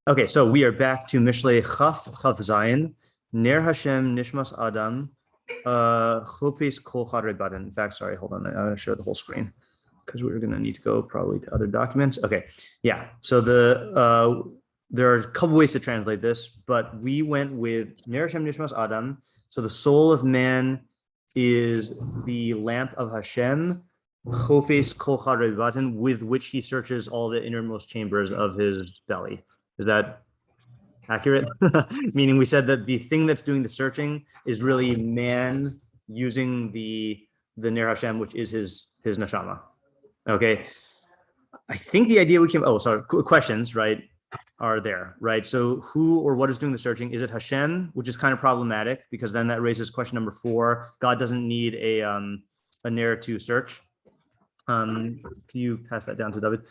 Okay, so we are back to Mishlei Chaf Zayin, Ner Hashem Nishmas Adam, Chofis Kol Chadrei Baden. In fact, sorry, hold on, I'm going to show the whole screen because we're going to need to go probably to other documents. Okay, yeah. So there are a couple ways to translate this, but we went with Ner Hashem Nishmas Adam. So the soul of man is the lamp of Hashem, Chofis Kol Chadrei Baden, with which he searches all the innermost chambers of his belly. Is that accurate? Meaning we said that the thing that's doing the searching is really man using the Ner Hashem, which is his neshama. Okay. I think the idea we came, questions, right, are there, right? So who or what is doing the searching? Is it Hashem, which is kind of problematic because then that raises question number 4. God doesn't need a Ner to search. Can you pass that down to David?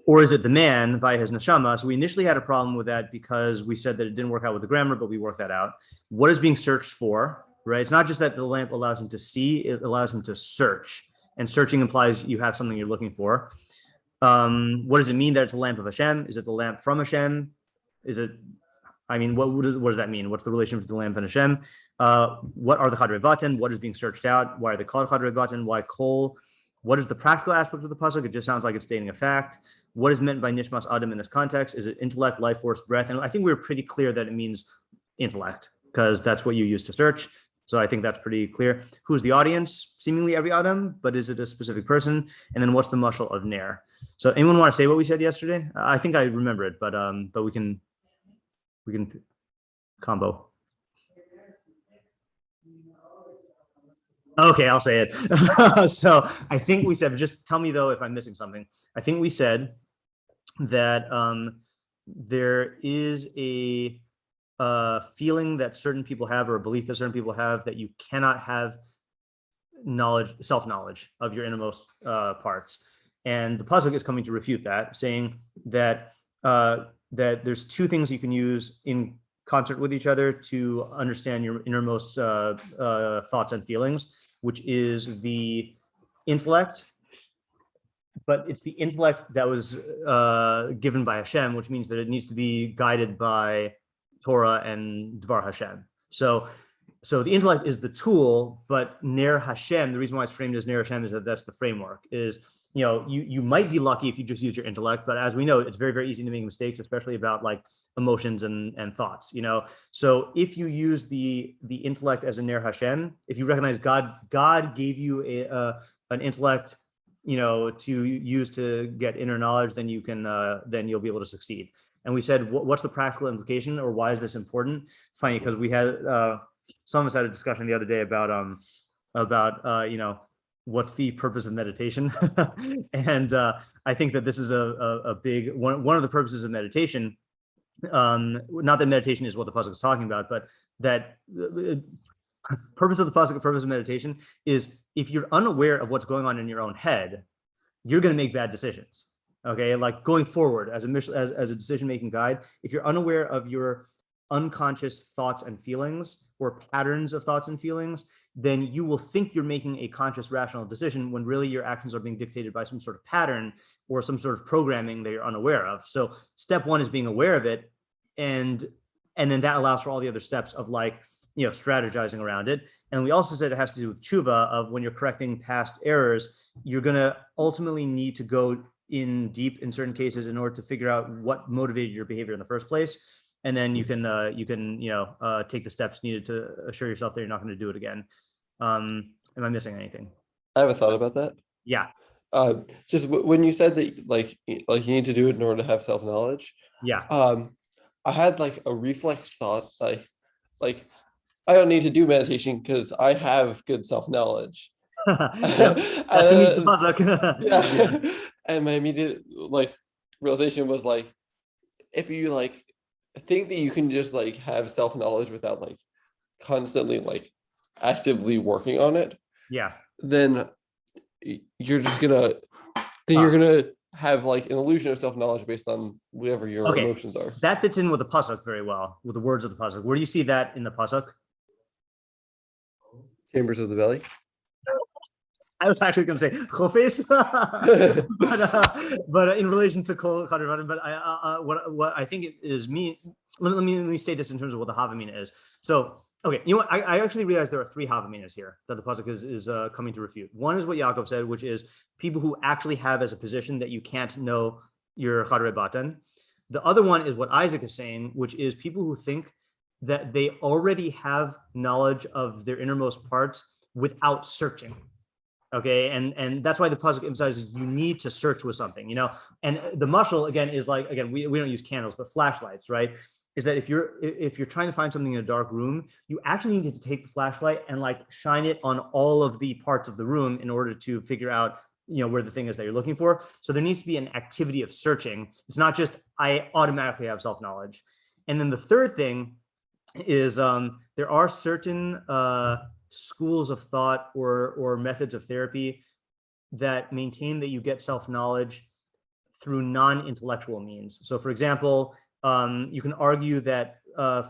Or is it the man via his neshama? So we initially had a problem with that because we said that it didn't work out with the grammar, but we worked that out. What is being searched for, right? It's not just that the lamp allows him to see, it allows him to search. And searching implies you have something you're looking for. What does it mean that it's a lamp of Hashem? Is it the lamp from Hashem? Is it, what does that mean? What's the relationship with the lamp and Hashem? What are the Chadrei Baten? What is being searched out? Why are they called Chadrei Baten? Why Kol? What is the practical aspect of the pasuk? It just sounds like it's stating a fact. What is meant by Nishmas Adam in this context? Is it intellect, life force, breath? And I think we were pretty clear that it means intellect because that's what you use to search. So I think that's pretty clear. Who's the audience? Seemingly every Adam, but is it a specific person? And then what's the mashal of Ner? So anyone want to say what we said yesterday? I think I remember it, but we can combo. Okay, I'll say it. So I think we said, just tell me though if I'm missing something. I think we said that there is a feeling that certain people have, or a belief that certain people have, that you cannot have knowledge, self-knowledge of your innermost parts. And the pasuk is coming to refute that, saying that that there's 2 things you can use in concert with each other to understand your innermost thoughts and feelings, which is the intellect, but it's the intellect that was given by Hashem, which means that it needs to be guided by Torah and Dvar Hashem. So the intellect is the tool, but Ner Hashem, the reason why it's framed as Ner Hashem is that that's the framework, is, you might be lucky if you just use your intellect, but as we know, it's very, very easy to make mistakes, especially about like emotions and thoughts, So if you use the intellect as a Ner Hashem, if you recognize God gave you an intellect, to use to get inner knowledge, then then you'll be able to succeed. And we said, what's the practical implication, or why is this important? Funny, because we had some of us had a discussion the other day about what's the purpose of meditation, and I think that this is a big one of the purposes of meditation. Not that meditation is what the pasuk is talking about, but that the purpose of the pasuk, purpose of meditation is if you're unaware of what's going on in your own head, you're going to make bad decisions. Okay, like going forward as a decision-making guide, if you're unaware of your unconscious thoughts and feelings or patterns of thoughts and feelings, then you will think you're making a conscious, rational decision when really your actions are being dictated by some sort of pattern or some sort of programming that you're unaware of. So step 1 is being aware of it, and then that allows for all the other steps of strategizing around it. And we also said it has to do with tshuva, of when you're correcting past errors, you're going to ultimately need to go in deep in certain cases in order to figure out what motivated your behavior in the first place, and then you can take the steps needed to assure yourself that you're not going to do it again. Am I missing anything? I have a thought about that. Yeah. Just when you said that like you need to do it in order to have self-knowledge. Yeah. I had like a reflex thought, like I don't need to do meditation because I have good self-knowledge. That's the pasuk. Yeah. And my immediate realization was if you think that you can just have self-knowledge without constantly actively working on it, then you're just gonna you're gonna have an illusion of self-knowledge based on whatever your emotions are. That fits in with the pasuk very well, with the words of the pasuk. Where do you see that in the pasuk? Chambers of the belly. I was actually going to say chofes, but in relation to kol chadar, but what I think it is mean. Let me state this in terms of what the havamina is. So, okay, you know what? I actually realized there are three havaminas here that the pasuk is coming to refute. One is what Yaakov said, which is people who actually have as a position that you can't know your chadar batan. The other one is what Isaac is saying, which is people who think that they already have knowledge of their innermost parts without searching. Okay, and that's why the pasuk emphasizes you need to search with something, And the mashal again is like, again, we don't use candles, but flashlights, right? Is that if you're trying to find something in a dark room, you actually need to take the flashlight and like shine it on all of the parts of the room in order to figure out where the thing is that you're looking for. So there needs to be an activity of searching. It's not just I automatically have self-knowledge. And then the third thing is there are certain schools of thought or methods of therapy that maintain that you get self-knowledge through non-intellectual means. So for example, you can argue that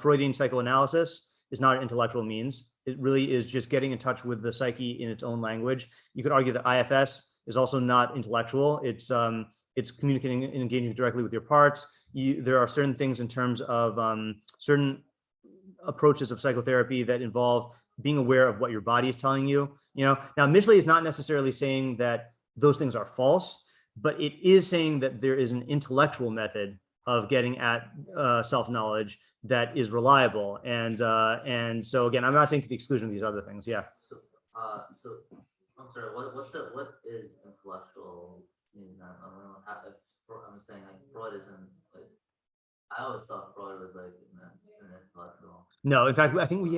Freudian psychoanalysis is not an intellectual means. It really is just getting in touch with the psyche in its own language. You could argue that IFS is also not intellectual. It's communicating and engaging directly with your parts. There are certain things in terms of certain approaches of psychotherapy that involve being aware of what your body is telling you. Now Mishlei is not necessarily saying that those things are false, but it is saying that there is an intellectual method of getting at self-knowledge that is reliable. And so again, I'm not saying to the exclusion of these other things. Yeah. So I'm sorry. What is intellectual? I don't know how. I'm saying like Freud isn't like. I always thought Freud was like an intellectual. No, in fact, I think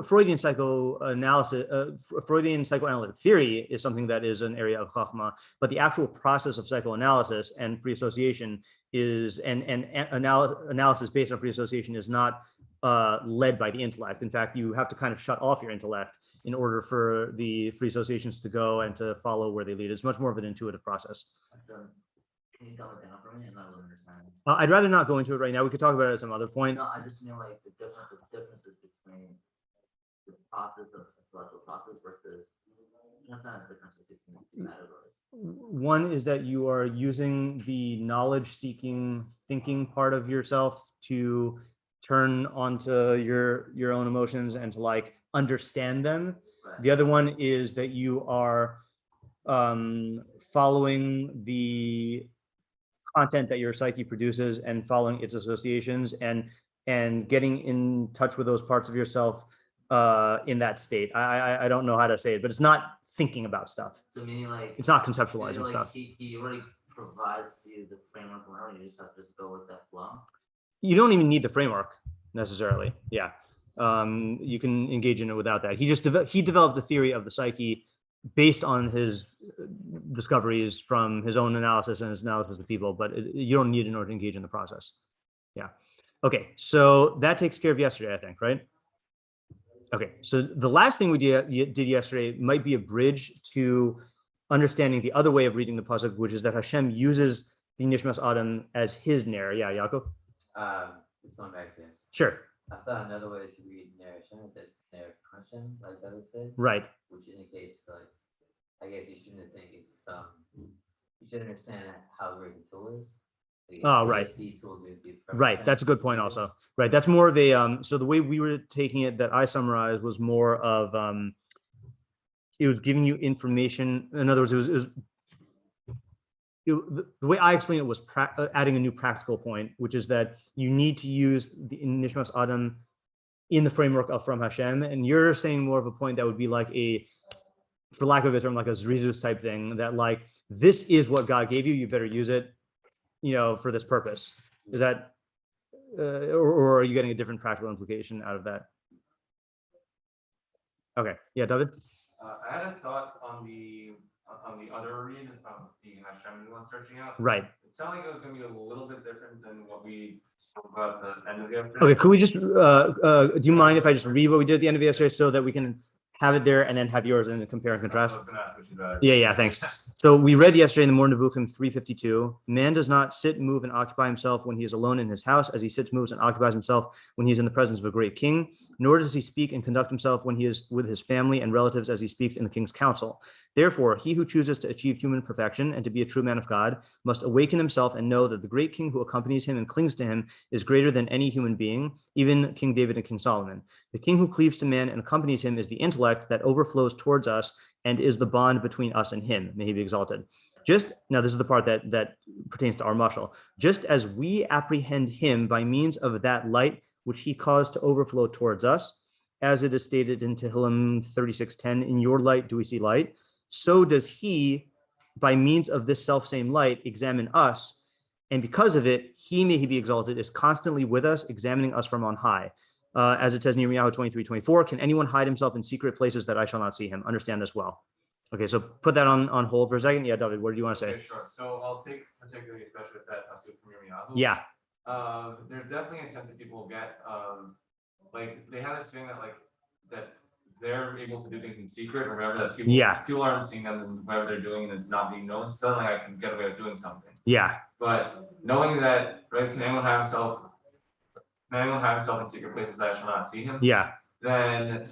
Freudian psychoanalysis, Freudian psychoanalytic theory is something that is an area of chachma, but the actual process of psychoanalysis and free association is, and analysis based on free association is not led by the intellect. In fact, you have to kind of shut off your intellect in order for the free associations to go and to follow where they lead. It's much more of an intuitive process. Can you dumb it down for me? I'm not really understanding. I'd rather not go into it right now. We could talk about it at some other point. No, I just mean like the differences between the process of intellectual process versus not the differences between the two categories. One is that you are using the knowledge-seeking thinking part of yourself to turn onto your own emotions and to like understand them. Right. The other one is that you are following the content that your psyche produces and following its associations and getting in touch with those parts of yourself in that state. I don't know how to say it, but it's not thinking about stuff. So meaning like it's not conceptualizing stuff. He already provides you the framework, and you just have to go with that flow. You don't even need the framework necessarily. Yeah, you can engage in it without that. He developed a theory of the psyche based on his discoveries from his own analysis and his analysis of people, but you don't need it in order to engage in the process. Yeah. Okay, so that takes care of yesterday, I think, right? Okay, so the last thing we did yesterday might be a bridge to understanding the other way of reading the pasuk, which is that Hashem uses the Nishmas Adam as his ner. Yeah, Yaakov? It's going back to this. Sure. I thought another way to read narration is as ner Hashem, like that would say. Right. Which indicates like, I guess you shouldn't think it's you should understand how great the tool is. Oh, right. Right. That's a good point also. Right. That's more of a, so the way we were taking it that I summarized was more of, it was giving you information. In other words, the way I explained it was adding a new practical point, which is that you need to use the Nishmas Adam in the framework of from Hashem. And you're saying more of a point that would be like for lack of a term, like a zrizus type thing, that like, this is what God gave you, you better use it, for this purpose. Is that, or are you getting a different practical implication out of that? Okay, yeah, David? I had a thought on the other read of the Hashem one searching out. Right. It sounded like it was going to be a little bit different than what we spoke about at the end of yesterday. Okay, could we just, do you mind if I just read what we did at the end of yesterday so that we can have it there and then have yours and then compare and I contrast. was gonna ask what you better. Yeah, thanks. So we read yesterday in the More Nevuchim 352, man does not sit, move, and occupy himself when he is alone in his house, as he sits, moves, and occupies himself when he is in the presence of a great king, nor does he speak and conduct himself when he is with his family and relatives as he speaks in the king's council. Therefore, he who chooses to achieve human perfection and to be a true man of God must awaken himself and know that the great king who accompanies him and clings to him is greater than any human being, even King David and King Solomon. The king who cleaves to man and accompanies him is the intellect that overflows towards us and is the bond between us and him. May he be exalted. Now this is the part that pertains to our mashal. Just as we apprehend him by means of that light which he caused to overflow towards us, as it is stated in Tehillim 36:10, in your light do we see light, so does he, by means of this self-same light, examine us, and because of it, he, may he be exalted, is constantly with us, examining us from on high. As it says in Yirmiyahu 23:24, can anyone hide himself in secret places that I shall not see him? Understand this well. Okay, so put that on hold for a second. Yeah, David, what do you want to say? Okay, sure. So I'll take particularly, especially with that pasuk from Yirmiyahu. Yeah, There's definitely a sense that people get, like they have this feeling that they're able to do things in secret or whatever, that people aren't seeing them and whatever they're doing and it's not being known. Suddenly I can get away with doing something. yeah, But knowing that, right, can anyone have himself in secret places that I shall not see him? yeah, Then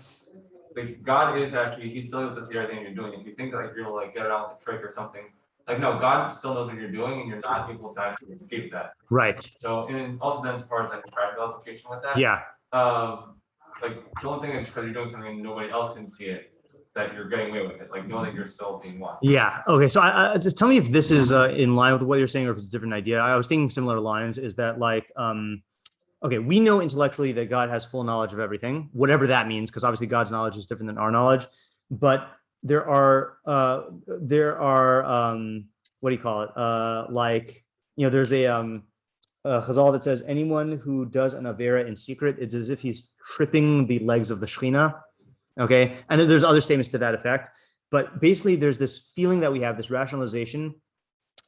God is actually, he's still able to see everything you're doing. If you think like you're like get around with a trick or something, like no, God still knows what you're doing and you're not able to actually escape that. right. So, and also then as far as like the practical application with that, Yeah, like the only thing is because you're doing something and nobody else can see it, that you're getting away with it. Like know that you're still being watched. yeah. Okay, so I just tell me if this is in line with what you're saying or if it's a different idea. I was thinking similar lines, is that like, okay, we know intellectually that God has full knowledge of everything, whatever that means, because obviously God's knowledge is different than our knowledge. But there are what do you call it? Like, you know, there's a chazal that says anyone who does an avera in secret, it's as if he's tripping the legs of the Shekhinah. Okay, and then there's other statements to that effect. But basically, there's this feeling that we have, this rationalization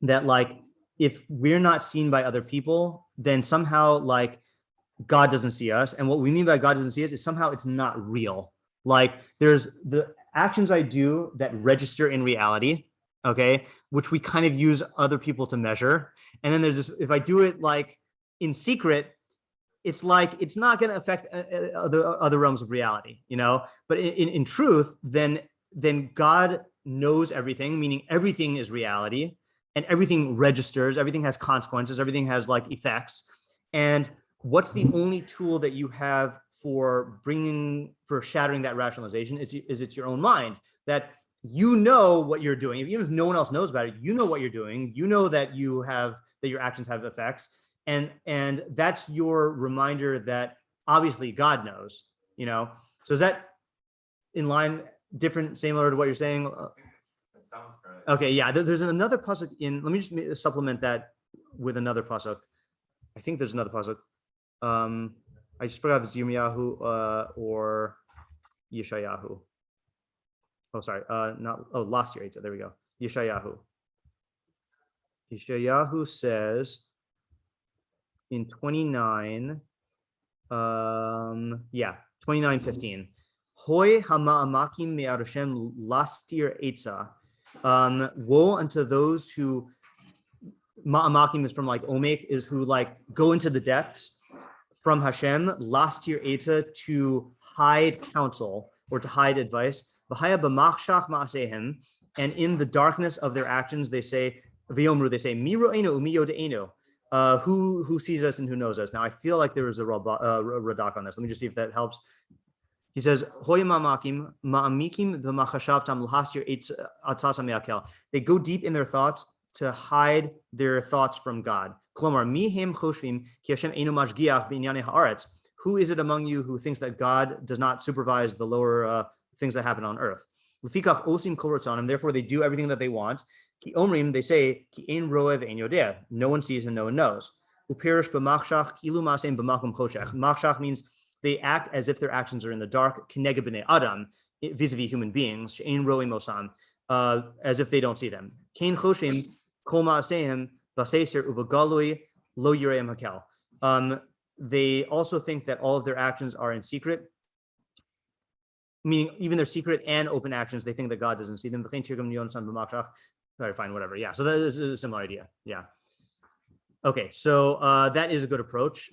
that like if we're not seen by other people, then somehow like God doesn't see us. And what we mean by God doesn't see us is somehow it's not real. Like there's the actions I do that register in reality, okay, which we kind of use other people to measure. And then there's this, if I do it like in secret, it's like it's not going to affect other realms of reality, you know. But in truth, then God knows everything, meaning everything is reality, and everything registers, everything has consequences, everything has like effects. And what's the only tool that you have for shattering that rationalization? Is it's your own mind, that you know what you're doing, even if no one else knows about it. You know what you're doing. You know that your actions have effects. And that's your reminder that obviously God knows, you know. So is that in line, different, similar to what you're saying? That sounds right. Okay, yeah. There's another pasuk let me just supplement that with another pasuk. I think there's another pasuk. I just forgot if it's Yirmiyahu or Yeshayahu. Oh, sorry. Last year. There we go. Yeshayahu. Yeshayahu says in 29, 29:15. Hoi hama'amakim me'arushem lastir etza. Woe unto those who, ma'amakim is from like omek, is who like go into the depths from Hashem, lastir etza, to hide counsel or to hide advice. V'haya b'machshach ma'asehem, and in the darkness of their actions they say, v'yomru, they say, mi ro'enu u'mi yode'enu. Who sees us and who knows us? Now I feel like there was a radak on this. Let me just see if that helps. He says, they go deep in their thoughts to hide their thoughts from God. Who is it among you who thinks that God does not supervise the lower things that happen on earth? And therefore they do everything that they want. They say, no one sees and no one knows. Machshach means they act as if their actions are in the dark, adam, vis-a-vis human beings, as if they don't see them. They also think that all of their actions are in secret, meaning even their secret and open actions, they think that God doesn't see them. All right, fine, whatever. Yeah, so that is a similar idea. Yeah. Okay, so that is a good approach.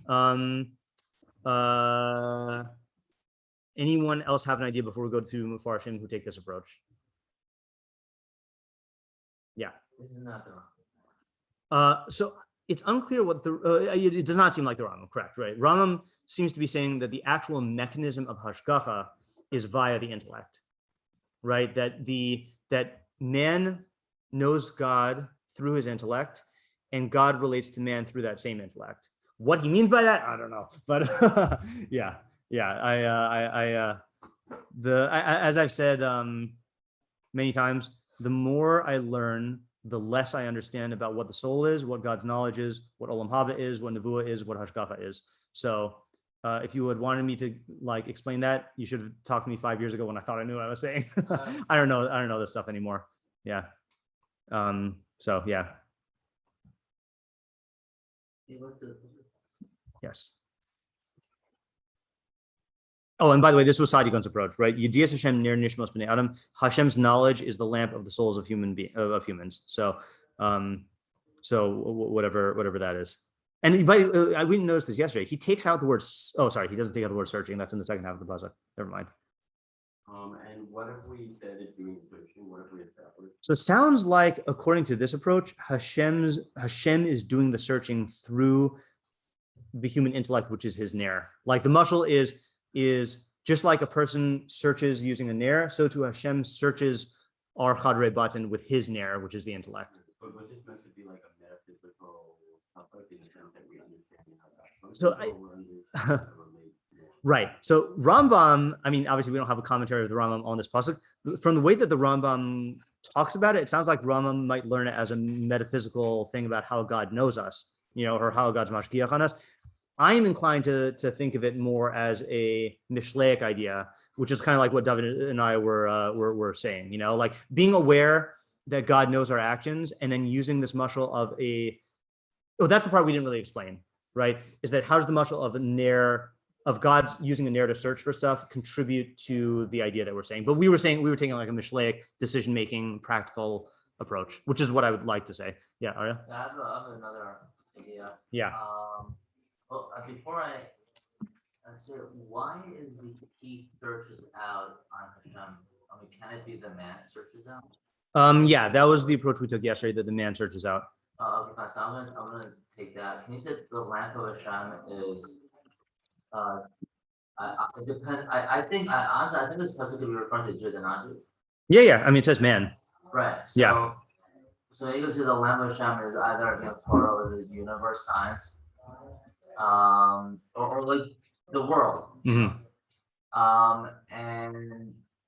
Anyone else have an idea before we go to Mufarshim who take this approach? Yeah. This is not the wrong. So it's unclear what it does not seem like the Rambam, correct, right? Rambam seems to be saying that the actual mechanism of hashgacha is via the intellect, right? That man knows God through his intellect, and God relates to man through that same intellect. What he means by that, I don't know, but yeah. As I've said many times, the more I learn, the less I understand about what the soul is, what God's knowledge is, what Olam Haba is, what Nevuah is, what Hashgacha is. So if you had wanted me to like explain that, you should have talked to me 5 years ago when I thought I knew what I was saying. I don't know this stuff anymore. Yeah. So yeah. Yes. Oh, and by the way, this was Sadiq's approach, right? Yedias Hashem ner nishmos b'nei Adam. Hashem's knowledge is the lamp of the souls of humans. So, whatever that is. And we didn't notice this yesterday. He takes out the word. Oh, sorry, he doesn't take out the word searching. That's in the second half of the pasuk. Never mind. And what if we said it's doing searching? What if we established? So it sounds like, according to this approach, Hashem is doing the searching through the human intellect, which is his ner. Like the mashal is just like a person searches using a ner, so too Hashem searches our chadrei batin with his ner, which is the intellect. But was this meant to be like a metaphysical topic in the sense that we understand how that So right. So Rambam, I mean, obviously we don't have a commentary of the Rambam on this pasuk. From the way that the Rambam talks about it, it sounds like Rambam might learn it as a metaphysical thing about how God knows us, or how God's mashgiach on us. I am inclined to think of it more as a Mishleic idea, which is kind of like what David and I were saying, like being aware that God knows our actions and then using this mashal of that's the part we didn't really explain, right? Is that how does the mashal of God using a ner to search for stuff contribute to the idea that we're saying? But we were taking like a Mishlei decision-making practical approach, which is what I would like to say. Yeah, Arya? I have another idea. Yeah. Well, before I say, why is the he searches out on Hashem? I mean, can it be the man searches out? Yeah, that was the approach we took yesterday, that the man searches out. Okay, fine. So I'm gonna take that. Can you say the lamp of Hashem is? It depends. I think this pasuk could be referring to Jews and non-Jews. Yeah. I mean, it says man. Right. So, Yeah. So you can see the lamp of Hashem is either Torah or the universe, science, or like the world. Mm-hmm.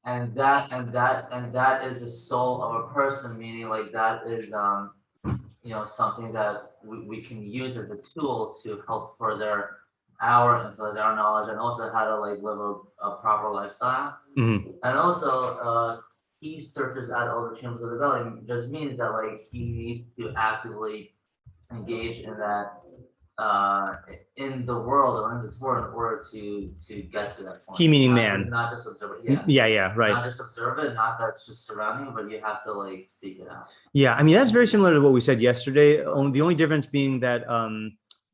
And that is the soul of a person, meaning like that is something that we can use as a tool to help further our intellect, our knowledge, and also how to like live a proper lifestyle. Mm-hmm. And also he searches out all the chambers of the belly. Just means that like he needs to actively engage in that in the world or in the Torah in order to get to that point. He meaning man. Not just observe it. Yeah, right. Not just observe it, not that's just surrounding, but you have to like seek it out. Yeah, I mean, that's very similar to what we said yesterday. The only difference being that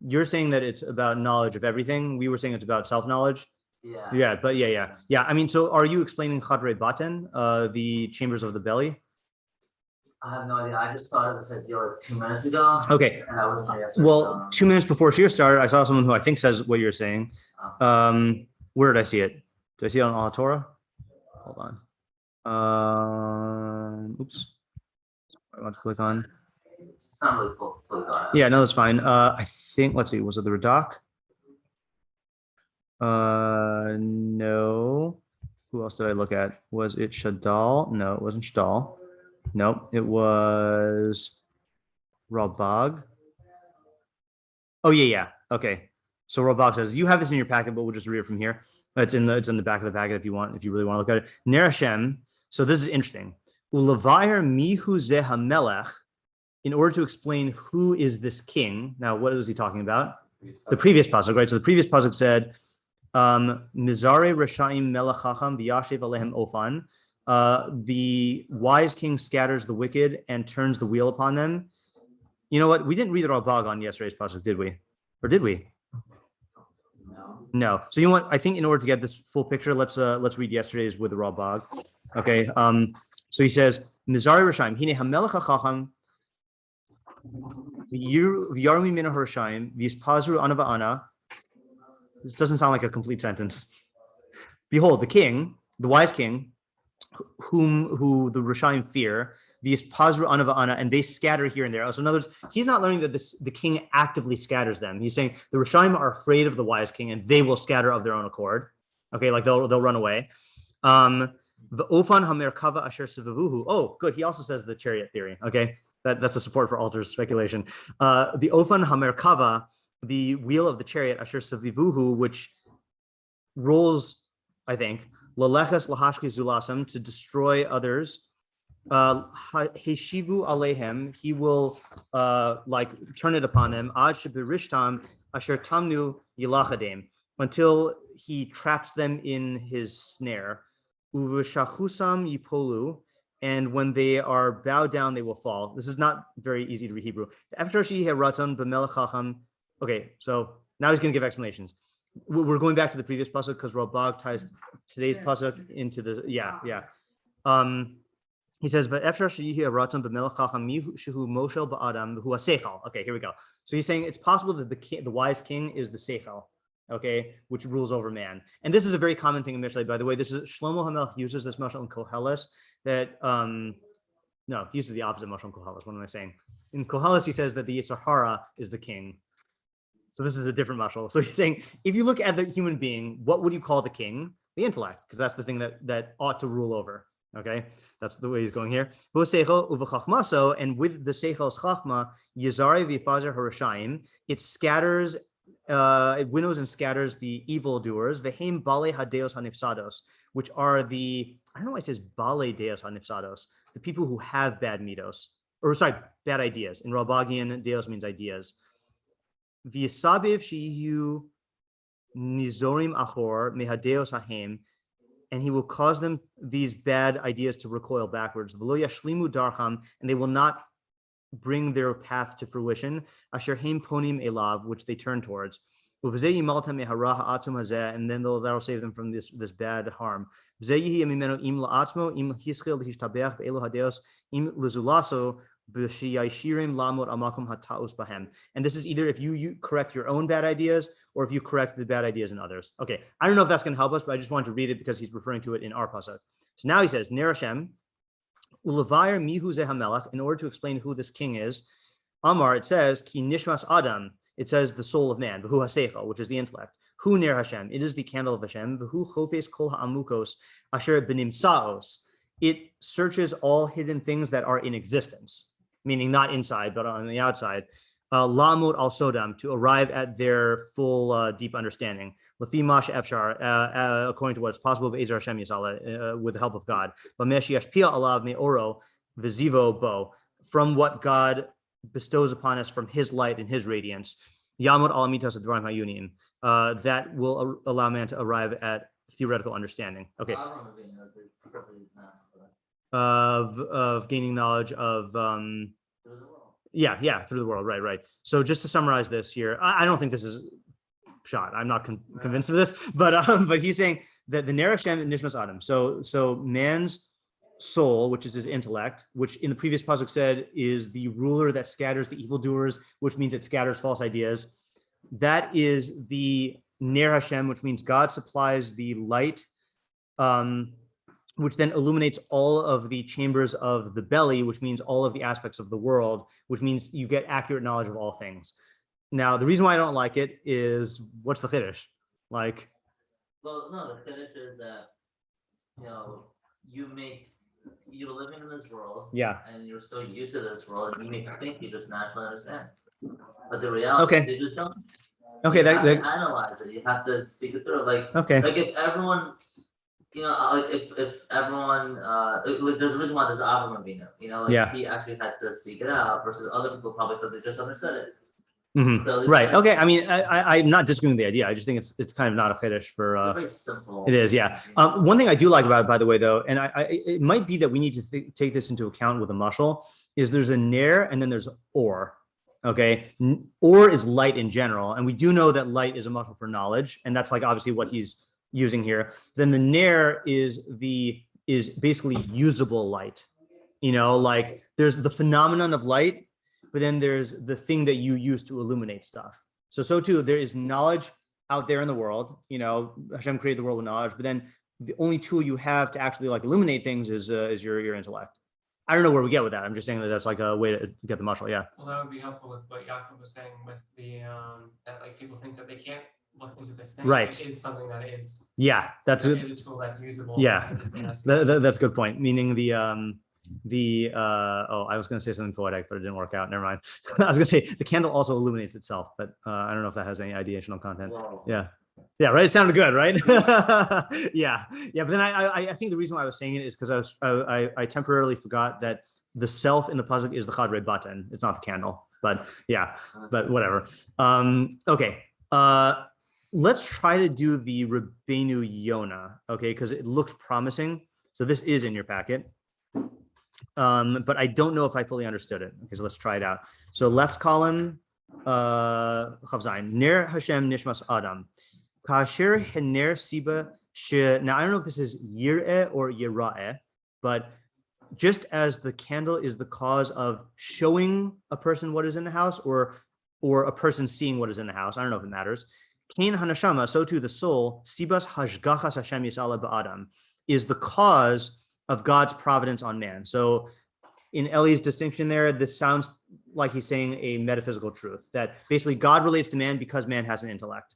you're saying that it's about knowledge of everything. We were saying it's about self-knowledge. Yeah. I mean, so are you explaining chadrei batin, the chambers of the belly? I have no idea. I just started this idea like 2 minutes ago. Okay. And I wasn't here yesterday. Well, 2 minutes before Shir started, I saw someone who I think says what you're saying. Where did I see it? Did I see it on Al Torah? Hold on. Oops. I want to click on. It's not really full on. Yeah, no, that's fine. I think, let's see, was it the Radak? No. Who else did I look at? Was it Shadal? No, it wasn't Shadal. Nope, it was Rabag. Oh yeah. Okay. So Rabag says, you have this in your packet, but we'll just read it from here. It's in the back of the packet if you really want to look at it. Ner Hashem. So this is interesting. Ulavayr mihu ze hamelech. In order to explain who is this king. Now, what was he talking about? The previous pasuk, right? So the previous pasuk said, Mizare Rashaim Melachacham V'yashiv Alehem Ofan. The wise king scatters the wicked and turns the wheel upon them. You know what? We didn't read the Ralbag on yesterday's pasuk, did we? Or did we? No. So you know what? I think in order to get this full picture, let's read yesterday's with the Ralbag. Okay. So he says, Mizari Rashaim, Hine Hamelech HaChacham, V'yarmi Min HaRashaim, V'yispazru Ana Va'ana. This doesn't sound like a complete sentence. Behold, the king, the wise king, who the Rashaim fear, V'yispazru Ana Va'ana, and they scatter here and there. So in other words, he's not learning that the king actively scatters them. He's saying the Rashaim are afraid of the wise king and they will scatter of their own accord. Okay, like they'll run away. The Ofan Hamerkava Asher Sivavuhu. Oh, good. He also says the chariot theory. Okay, that's a support for Alter's speculation. The Ofan Hamerkava, the wheel of the chariot Asher Sivavuhu, which rolls, I think, Laleches Lahashki Zulasam, to destroy others. Heshivu Alehem, he will like turn it upon them. Ad Shebirishtam Asher Tamnu Yilachadem, until he traps them in his snare. Uveshachusam yipolu, and when they are bowed down, they will fall. This is not very easy to read Hebrew. Okay, so now he's going to give explanations. We're going back to the previous pasuk because Ralbag ties today's pasuk into the he says, "But after Okay, here we go. So he's saying it's possible that the wise king is the seichel, okay, which rules over man. And this is a very common thing in Mishlei, by the way. This is Shlomo HaMelech uses this mashal in Koheles that no, he uses the opposite mashal in Koheles. What am I saying? In Koheles, he says that the Yetzer Hara is the king. So this is a different mashal. So he's saying, if you look at the human being, what would you call the king? The intellect, because that's the thing that ought to rule over. Okay, that's the way he's going here. And with the seichel's chachma, Yizari v'fazer harashayim, it scatters, it winnows and scatters the evildoers. Vehem bale hadeos hanifsados, which are the, I don't know why it says bale deos hanifsados, the people who have bad midos, or sorry, bad ideas. In Ralbagian, deos means ideas. V'yisabiv sheyu nizorim achor mehadeos hahem, and he will cause them, these bad ideas, to recoil backwards. V'lo yashlimu darcham, and they will not bring their path to fruition. Asher heim ponim elav, which they turn towards. And then that'll save them from this bad harm. And this is either if you correct your own bad ideas or if you correct the bad ideas in others. Okay, I don't know if that's going to help us, but I just wanted to read it because he's referring to it in our pasuk. So now he says, Ner Hashem, Ulavayr mihu ze hamelach, in order to explain who this king is. Amar, it says, Ki nishmas Adam, it says the soul of man, V'hu haseichel, which is the intellect. Hu Ner Hashem, it is the candle of Hashem. V'hu chofes kol ha'amukos asher benimsaos, it searches all hidden things that are in existence, meaning not inside, but on the outside. Lamut al sodam, to arrive at their full deep understanding. Lafimash efshar, according to what is possible, with the help of God. Alav me'oro v'zivo bo, from what God bestows upon us from His light and His radiance. Yamut al mitos advarim hayunim, that will allow man to arrive at theoretical understanding. Okay. Of gaining knowledge of through the world, right. So just to summarize this here, I don't think this is shot. I'm not convinced of this, but he's saying that the Ner Hashem and Nishmas Adam. So man's soul, which is his intellect, which in the previous pasuk said is the ruler that scatters the evildoers, which means it scatters false ideas. That is the Ner Hashem, which means God supplies the light, which then illuminates all of the chambers of the belly, which means all of the aspects of the world, which means you get accurate knowledge of all things. Now, the reason why I don't like it is, what's the chiddush? Like, well, no, the chiddush is that, you're living in this world, and you're so used to this world, and you may think you just naturally understand. But the reality is you just don't. Okay, you have to analyze it. You have to seek it through. Like if everyone, if everyone, there's a reason why there's Avram Rabinu. He actually had to seek it out, versus other people probably thought they just understood it. Mhm. Right. Okay. I mean, I'm not disagreeing with the idea. I just think it's kind of not a chiddush for. It's a very simple. It is, yeah. One thing I do like about it, by the way, though, and it might be that we need to take this into account with a mushal, is there's a ner and then there's or. Okay, or is light in general, and we do know that light is a mushal for knowledge, and that's like obviously what he's using here. Then the ner is basically usable light. You know, like there's the phenomenon of light, but then there's the thing that you use to illuminate stuff. So too, there is knowledge out there in the world. You know, Hashem created the world with knowledge, but then the only tool you have to actually like illuminate things is your intellect. I don't know where we get with that. I'm just saying that that's like a way to get the mushal. Yeah. Well, that would be helpful with what Yaakov was saying with the that like people think that they can't look into this thing. Right. It is something that is. Yeah, that's that a is a tool that's usable. Yeah, that's a good point. Meaning I was going to say something poetic, but it didn't work out. Never mind. I was going to say the candle also illuminates itself, but I don't know if that has any ideational content. Wow. Yeah, right. It sounded good, right? yeah. But then I think the reason why I was saying it is because I temporarily forgot that the self in the pasuk is the chadrei batan. It's not the candle, but yeah. But whatever. Okay. Let's try to do the Rבינו Yona. Okay, because it looked promising. So this is in your packet. But I don't know if I fully understood it. Okay, so let's try it out. So left column, Chav Zayin, Ner Hashem Nishmas Adam. Kasher Hener Siba She. Now I don't know if this is Yir'eh or Yira'eh, but just as the candle is the cause of showing a person what is in the house, or a person seeing what is in the house, I don't know if it matters. Kain Hanashama, so too the soul, Sibas Hashgachas Hashem Yisala Ba'adam, is the cause of God's providence on man. So in Eli's distinction there, this sounds like he's saying a metaphysical truth, that basically God relates to man because man has an intellect.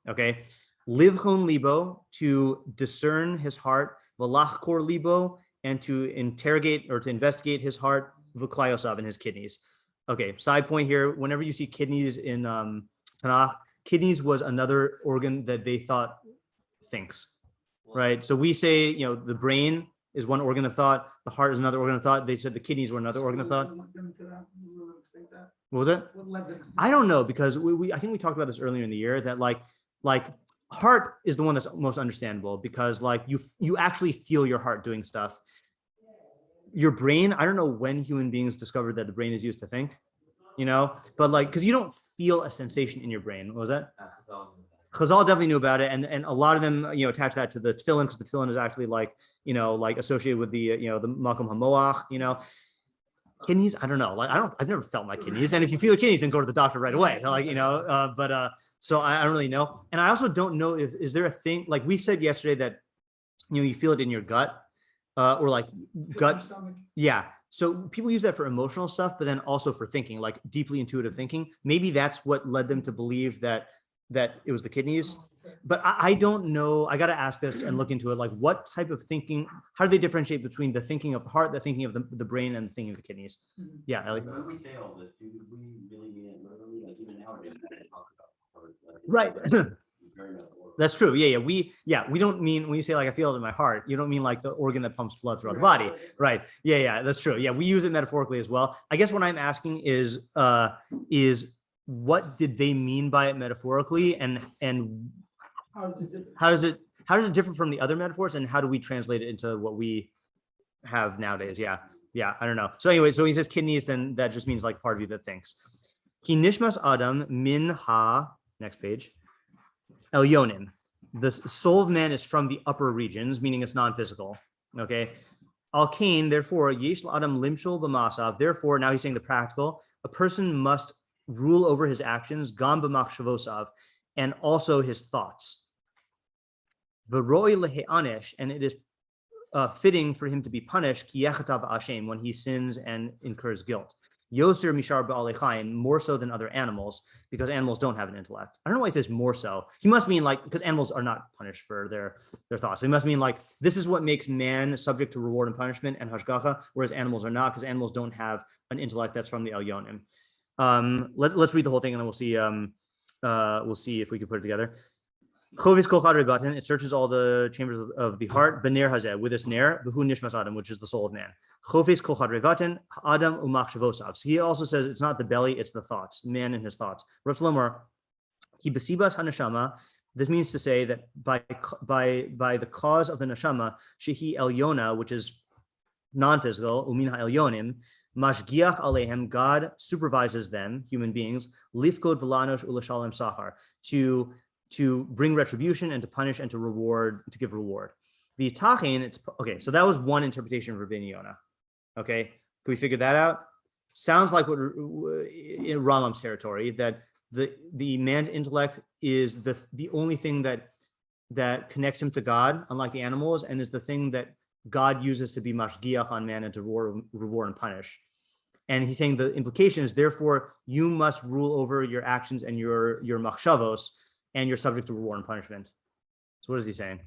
Okay, livchon libo, to discern his heart, v'lachkor libo, and to interrogate or to investigate his heart, v'klayosav, in his kidneys. Okay, side point here, whenever you see kidneys in Tanakh, kidneys was another organ that they thought thinks, right? So we say, you know, the brain is one organ of thought, the heart is another organ of thought. They said the kidneys were another organ of thought. What was it? I don't know, because I think we talked about this earlier in the year, that like heart is the one that's most understandable, because like you actually feel your heart doing stuff. Your brain, I don't know when human beings discovered that the brain is used to think, you know, but like, because you don't feel a sensation in your brain. What was that? Chazal definitely knew about it, and a lot of them, you know, attach that to the tefillin, because the tefillin is actually like, you know, like associated with the, you know, the makom hamoach, you know. Kidneys, I don't know, like I've never felt my kidneys, and if you feel your kidneys, then go to the doctor right away, like, you know. So I don't really know, and I also don't know if is there a thing, like we said yesterday, that, you know, you feel it in your gut, or like gut, yeah. So people use that for emotional stuff, but then also for thinking, like deeply intuitive thinking. Maybe that's what led them to believe that it was the kidneys. But I don't know. I got to ask this and look into it. Like, what type of thinking? How do they differentiate between the thinking of the heart, the thinking of the brain, and the thinking of the kidneys? Yeah, Ellie. When we say all this, do we really mean it literally? Like even nowadays, we talk about heart, like, Right. very metaphorical. That's true. Yeah. We don't mean, when you say like I feel it in my heart, you don't mean like the organ that pumps blood throughout the body, right? Yeah, that's true. Yeah, we use it metaphorically as well. I guess what I'm asking is what did they mean by it metaphorically, and how does it differ from the other metaphors, and how do we translate it into what we have nowadays? Yeah, I don't know. So anyway, so he says kidneys, then that just means like part of you that thinks. Ki nishmas adam min ha, next page, el yonim. The soul of man is from the upper regions, meaning it's non-physical. Okay. Al kain, therefore, yesh adam limshul b'masav. Therefore, now he's saying the practical. A person must rule over his actions, gam b'machshavosav, and also his thoughts. V'roi lehe'anesh, and it is fitting for him to be punished, ki yechatav ashem, when he sins and incurs guilt. Yoser mishar ba'alei chayim, more so than other animals, because animals don't have an intellect. I don't know why he says more so. He must mean like, because animals are not punished for their thoughts. So he must mean like, this is what makes man subject to reward and punishment and hashgacha, whereas animals are not, because animals don't have an intellect that's from the elyonim. Let's read the whole thing, and then we'll see if we can put it together. Chovis kol chadrei batin, it searches all the chambers of the heart. Bener hazeh, with this ner, v'hu nishmas adam, which is the soul of man. Chovis kol chadrei batin, adam umachshavosav. So he also says it's not the belly, it's the thoughts, man and his thoughts. Rav Shlomo, ki besibas haneshama. This means to say that by the cause of the neshama, shehi el Yona, which is non-physical, umin ha'elyonim, mashgiach alehem, God supervises them, human beings, lifkod v'lanosh ulashalem sachar, to bring retribution and to punish and to reward, to give reward. The tachin, it's okay. So that was one interpretation of Rבינו Yona. Okay, can we figure that out? Sounds like what in Rambam's territory, that the man's intellect is the only thing that connects him to God, unlike the animals, and is the thing that God uses to be mashgiach on man and to reward and punish. And he's saying the implication is, therefore, you must rule over your actions and your machshavos, and you're subject to reward and punishment. So what is he saying?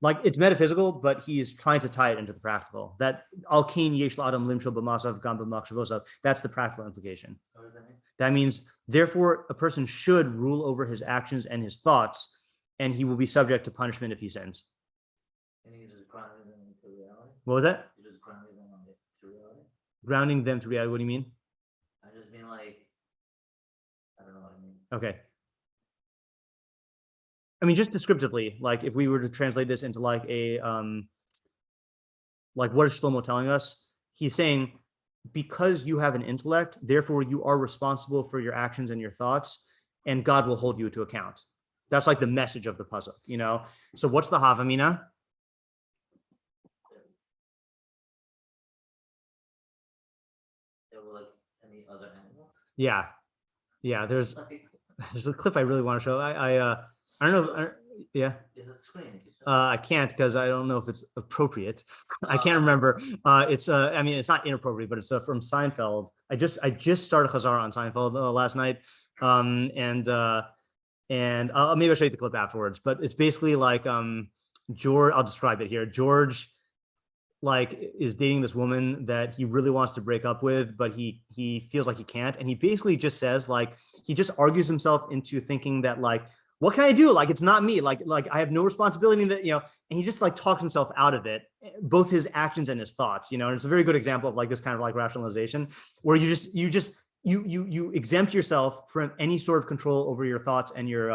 Like, it's metaphysical, but he's trying to tie it into the practical. That al-kin yesh la'adam limshol b'masav gam b'machshavosav, that's the practical implication. What does that mean? That means, therefore, a person should rule over his actions and his thoughts, and he will be subject to punishment if he sins. And you just grounded them into reality? What was that? You just grounded them to reality? Grounding them to reality. What do you mean? I just mean like, I don't know what I mean. Okay. I mean, just descriptively, like if we were to translate this into like a, like what is Shlomo telling us? He's saying, because you have an intellect, therefore you are responsible for your actions and your thoughts, and God will hold you to account. That's like the message of the pasuk, you know? So what's the havamina? They were like any other animals? Yeah. Yeah, there's Like, a clip I really want to show. I don't know. Yeah. in the screen. I can't because I don't know if it's appropriate. I can't remember. It's I mean, it's not inappropriate, but it's from Seinfeld. I just started Chazar on Seinfeld last night, and maybe I'll show you the clip afterwards. But it's basically like George. I'll describe it here. George like is dating this woman that he really wants to break up with, but he feels like he can't, and he basically just says like he just argues himself into thinking that like, what can I do? Like, it's not me. Like I have no responsibility that, you know, and he just like talks himself out of it, both his actions and his thoughts, you know, and it's a very good example of like this kind of like rationalization where you exempt yourself from any sort of control over your thoughts and your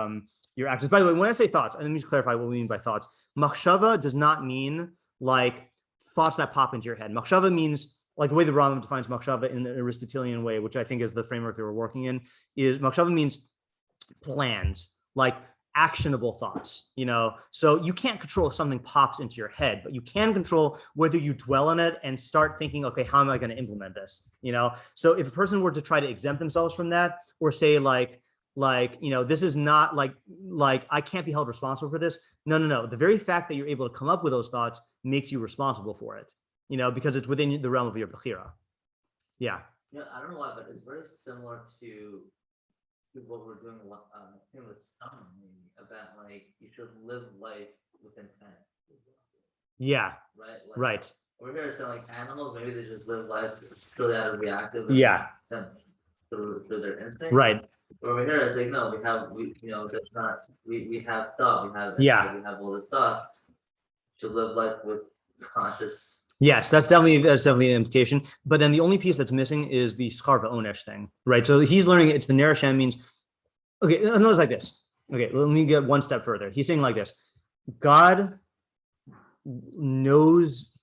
actions. By the way, when I say thoughts, let me just clarify what we mean by thoughts. Machshava does not mean like thoughts that pop into your head. Machshava means, like the way the Rambam defines machshava in the Aristotelian way, which I think is the framework that we're working in, is machshava means plans, like actionable thoughts, you know? So you can't control if something pops into your head, but you can control whether you dwell on it and start thinking, okay, how am I going to implement this? You know? So if a person were to try to exempt themselves from that, or say like, you know, this is not like I can't be held responsible for this. No. The very fact that you're able to come up with those thoughts makes you responsible for it, you know, because it's within the realm of your bechira. Yeah. Yeah, I don't know why, but it's very similar to what we're doing with some about like you should live life with intent. Yeah. Right. Like, Right. We're here saying like animals, maybe they just live life purely out of reactive. Yeah. Through their instinct. Right. Over here, it's like no, that's not. We have thought. We have we have all this stuff. To live life with conscious. Yes, that's definitely an implication. But then the only piece that's missing is the schar v'onesh thing, right? So he's learning it's the ner Hashem means. Okay, notice like this. Okay, let me get one step further. He's saying like this: God knows.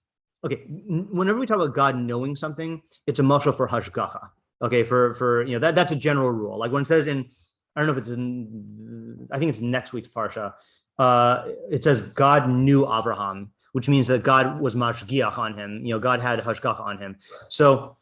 Okay, whenever we talk about God knowing something, it's a mashal for hashgacha. Okay, for you know that's a general rule. Like when it says in, I don't know if it's in, I think it's next week's parsha. It says God knew Abraham, which means that God was mashgiach on him. You know, God had hashgacha on him. So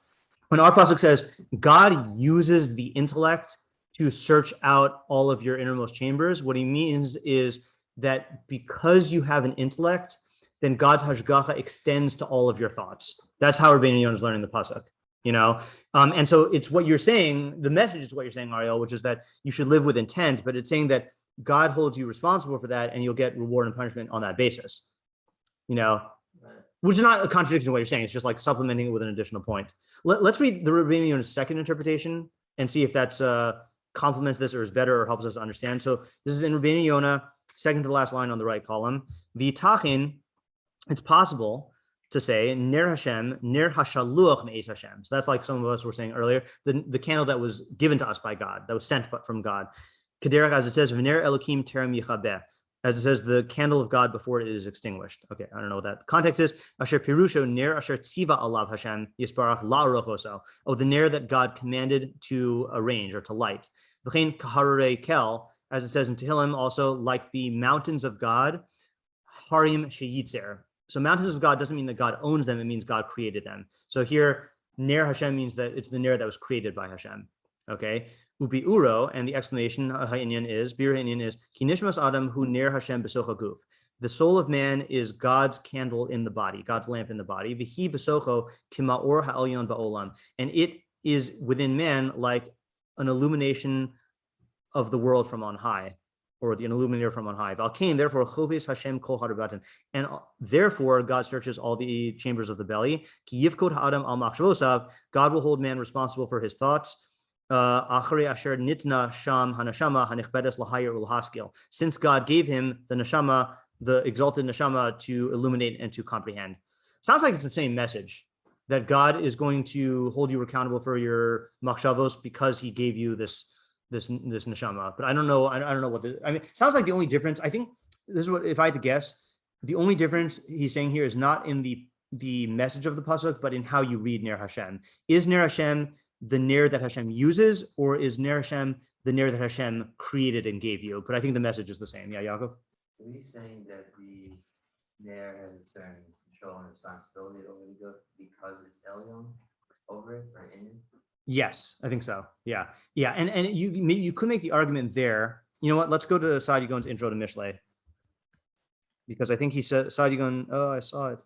when our pasuk says God uses the intellect to search out all of your innermost chambers, what he means is that because you have an intellect, then God's hashgacha extends to all of your thoughts. That's how Rבינו Yona is learning the pasuk. You know, and so it's what you're saying. The message is what you're saying, Ariel, which is that you should live with intent, but it's saying that God holds you responsible for that, and you'll get reward and punishment on that basis. You know, which is not a contradiction to what you're saying. It's just like supplementing it with an additional point. Let's read the Revenu second interpretation and see if that's complements this or is better or helps us understand. So this is in Revenu Yona, second to the last line on the right column. V'tachin, it's possible to say ner Hashem, ner hashaluach me'es Hashem. So that's like some of us were saying earlier, the candle that was given to us by God, that was sent from God. Kederach, as it says, v'ner elokim terem yichabeh. As it says, the candle of God before it is extinguished. Okay, I don't know what that context is. Asher pirusho ner asher tziva alav Hashem yisbarach la'arochoso. Oh, the ner that God commanded to arrange or to light. V'chein kaharurei kel, as it says in Tehillim, also like the mountains of God, harim sheyitzer. So mountains of God doesn't mean that God owns them, it means God created them. So here, ner Hashem means that it's the ner that was created by Hashem. Okay, ubi uro, and the explanation ha'inyan is, bir ha'inyan is, ki nishmas adam hu ner Hashem besocha guf. The soul of man is God's candle in the body, God's lamp in the body. V'hi besocho kima'or ha'elyon ba'olam. And it is within man like an illumination of the world from on high, or the illuminator from on high. Valkain, therefore, chovis Hashem kol harabatan. And therefore, God searches all the chambers of the belly. Ki yivkod ha'adam al machshavosav. God will hold man responsible for his thoughts. Asher nitna sham hanashama hanichbedes lahayir ulhaskil. Since God gave him the neshama, the exalted neshama, to illuminate and to comprehend. Sounds like it's the same message, that God is going to hold you accountable for your machshavos because he gave you this neshama. But I don't know. I don't know what I mean. It sounds like the only difference, I think this is what, if I had to guess, the only difference he's saying here is not in the message of the pasuk, but in how you read ner Hashem. Is ner Hashem the ner that Hashem uses, or is ner Hashem the ner that Hashem created and gave you? But I think the message is the same. Yeah, Yaakov? So he's saying that the ner has a certain control and responsibility over the good because it's Elyon over it or in it? Yes, I think so. Yeah. And you could make the argument there. You know what? Let's go to Sa'adya Gaon's intro to Mishlei, because I think he said Sa'adya Gaon. Oh, I saw it.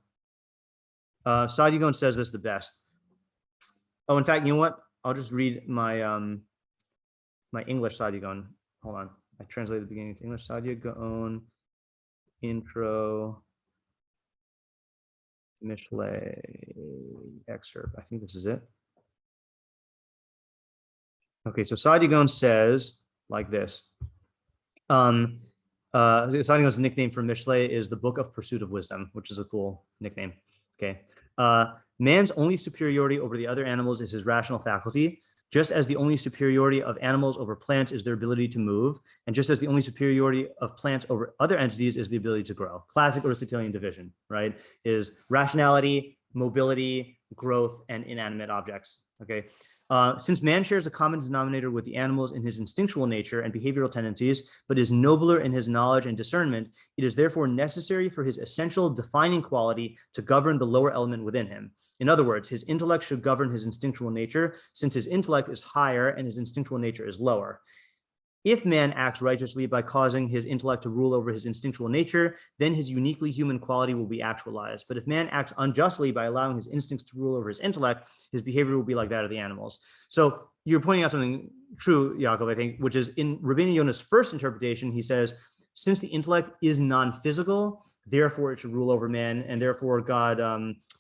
Sa'adya Gaon says this the best. Oh, in fact, you know what? I'll just read my my English Sa'adya Gaon. Hold on, I translated the beginning to English. Sa'adya Gaon intro Mishlei excerpt. I think this is it. Okay, so Sa'adya Gaon says like this. Sa'adya Gaon's nickname for Mishlei is the Book of Pursuit of Wisdom, which is a cool nickname. Okay. Man's only superiority over the other animals is his rational faculty, just as the only superiority of animals over plants is their ability to move, and just as the only superiority of plants over other entities is the ability to grow. Classic Aristotelian division, right? Is rationality, mobility, growth, and inanimate objects. Okay. Since man shares a common denominator with the animals in his instinctual nature and behavioral tendencies, but is nobler in his knowledge and discernment, it is therefore necessary for his essential defining quality to govern the lower element within him. In other words, his intellect should govern his instinctual nature, since his intellect is higher and his instinctual nature is lower. If man acts righteously by causing his intellect to rule over his instinctual nature, then his uniquely human quality will be actualized. But if man acts unjustly by allowing his instincts to rule over his intellect, his behavior will be like that of the animals. So you're pointing out something true, Yaakov, I think, which is in Revenu Yona's first interpretation, he says, since the intellect is non-physical, therefore it should rule over man, and therefore God,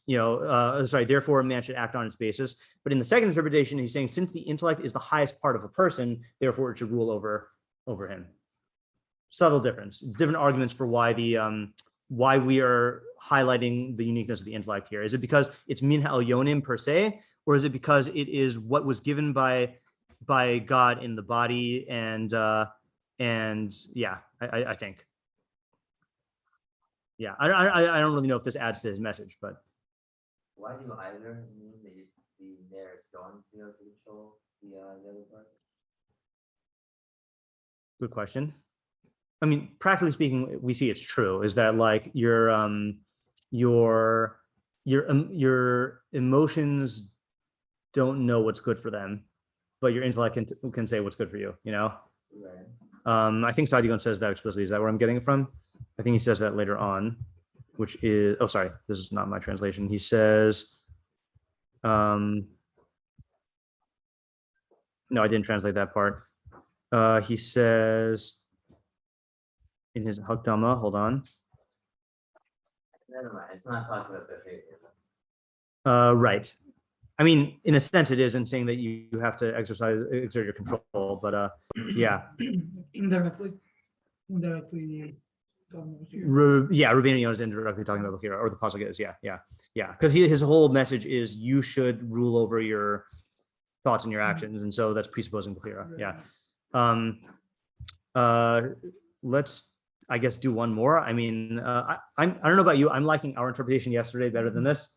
therefore man should act on its basis. But in the second interpretation, he's saying since the intellect is the highest part of a person, therefore it should rule over him. Subtle difference, different arguments for why why we are highlighting the uniqueness of the intellect here. Is it because it's min ha'elyonim per se, or is it because it is what was given by God in the body? And yeah, I think. Yeah, I don't really know if this adds to his message, but why do either mean that the there is going to be able to control the other part? Good question. I mean, practically speaking, we see it's true. Is that like your emotions don't know what's good for them, but your intellect can say what's good for you. You know. Right. I think Sa'adya Gaon says that explicitly. Is that where I'm getting it from? I think he says that later on, which is, oh, sorry, this is not my translation. He says, no, I didn't translate that part. He says in his Hakdama, hold on. Never mind. It's not talking about behavior. Right. I mean, in a sense, it is in saying that you have to exert your control, but yeah. Indirectly. Yeah, Rubino Yona is indirectly talking about Bechira, or the pasuk is, yeah. Because his whole message is you should rule over your thoughts and your actions, and so that's presupposing Bechira. Yeah. Let's, I guess, do one more. I mean, I don't know about you. I'm liking our interpretation yesterday better than this.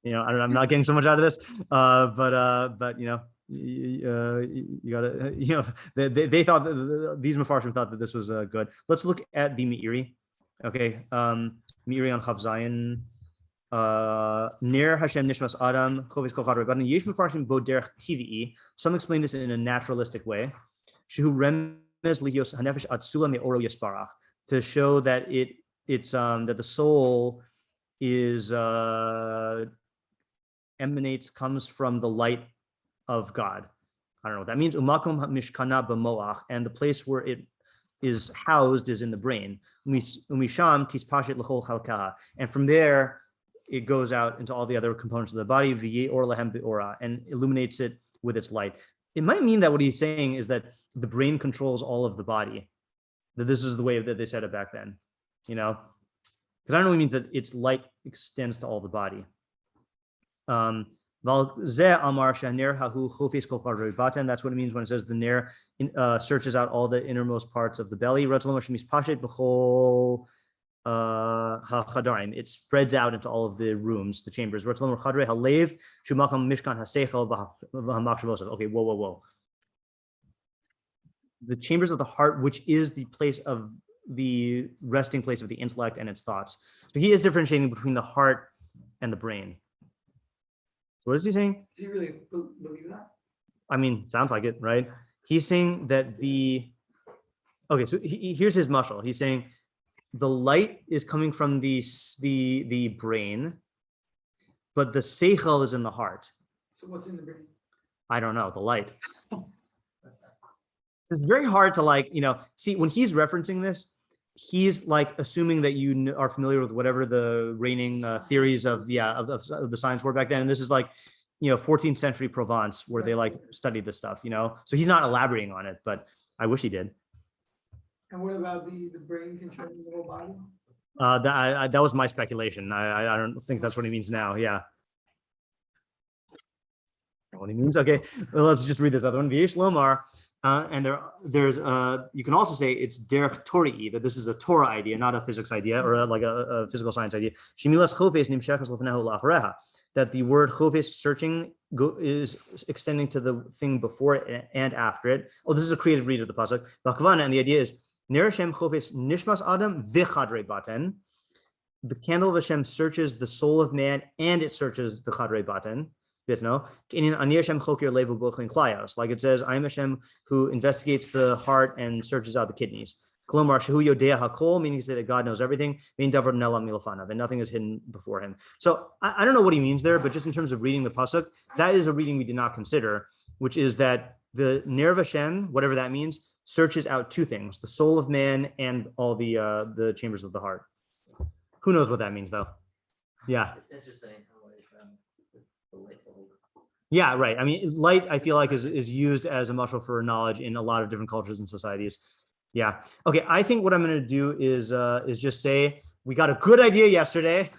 I'm not getting so much out of this, but you gotta, they thought that these Mefarshim thought that this was good. Let's look at the Meiri. Okay, Meiri on Chav Zayin. Ner Hashem Nishmas Adam Chovis Kol Chadrei Baten Yesh Mefarshim Bo Derech Tivi'i. Some explain this in a naturalistic way. Shehu Remez Lihios Hanefesh Atzula Me'oro Yisparach, to show that it's that the soul is comes from the light of God. I don't know what that means. Umakom mishkana b'moach, and the place where it is housed is in the brain. Umisham tispashet l'chol chalkaha, and from there it goes out into all the other components of the body. V'ye or lehem be'ora, and illuminates it with its light. It might mean that what he's saying is that the brain controls all of the body. That this is the way that they said it back then, because I don't know what it means that its light extends to all the body. That's what it means when it says the ner searches out all the innermost parts of the belly. It spreads out into all of the rooms, the chambers. Okay, whoa. The chambers of the heart, which is the place of the resting place of the intellect and its thoughts. So he is differentiating between the heart and the brain. What is he saying? Do you really believe that? I mean, sounds like it, right? He's saying that so here's his mashal. He's saying the light is coming from the brain, but the seichel is in the heart. So what's in the brain? I don't know, the light. It's very hard to see when he's referencing this, he's assuming that you are familiar with whatever the reigning theories of the science were back then. And this is 14th century Provence where they studied this stuff, so he's not elaborating on it, but I wish he did. And what about the brain controlling the whole body? That was my speculation. I don't think that's what he means now. Yeah. What he means. Okay, well, let's just read this other one. V'yesh lomar. And there's you can also say it's derech Torah, that this is a Torah idea, not a physics idea or a physical science idea. Shemilas chofes nimshachas lefnehu la'achareha, that the word chofes, searching, is extending to the thing before it and after it. Oh, this is a creative read of the pasuk. And the idea is ner Hashem chofes nishmas adam v'chadrei baten. The candle of Hashem searches the soul of man and it searches the chadrei baten. Like it says, I am Hashem who investigates the heart and searches out the kidneys. Meaning to say that God knows everything, and nothing is hidden before him. So I don't know what he means there, but just in terms of reading the pasuk, that is a reading we did not consider, which is that the ner of Hashem, whatever that means, searches out two things: the soul of man and all the chambers of the heart. Who knows what that means, though? Yeah. It's interesting how the light bulb. Yeah, right. I mean, light, I feel like is used as a mashal for knowledge in a lot of different cultures and societies. Yeah. Okay. I think what I'm going to do is just say we got a good idea yesterday,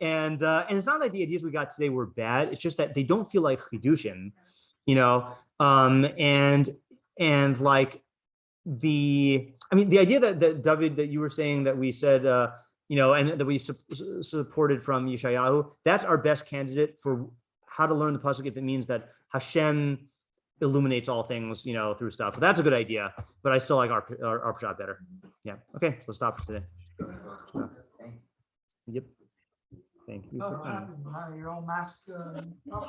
and it's not like the ideas we got today were bad. It's just that they don't feel like chidushim, and like the idea that David, that you were saying that we said, and that we supported from Yeshayahu, that's our best candidate for how to learn the pasuk if it means that Hashem illuminates all things, through stuff. But that's a good idea. But I still like our shot better. Yeah. Okay. So let's stop for today. Yep. Thank you. Oh, your own mask.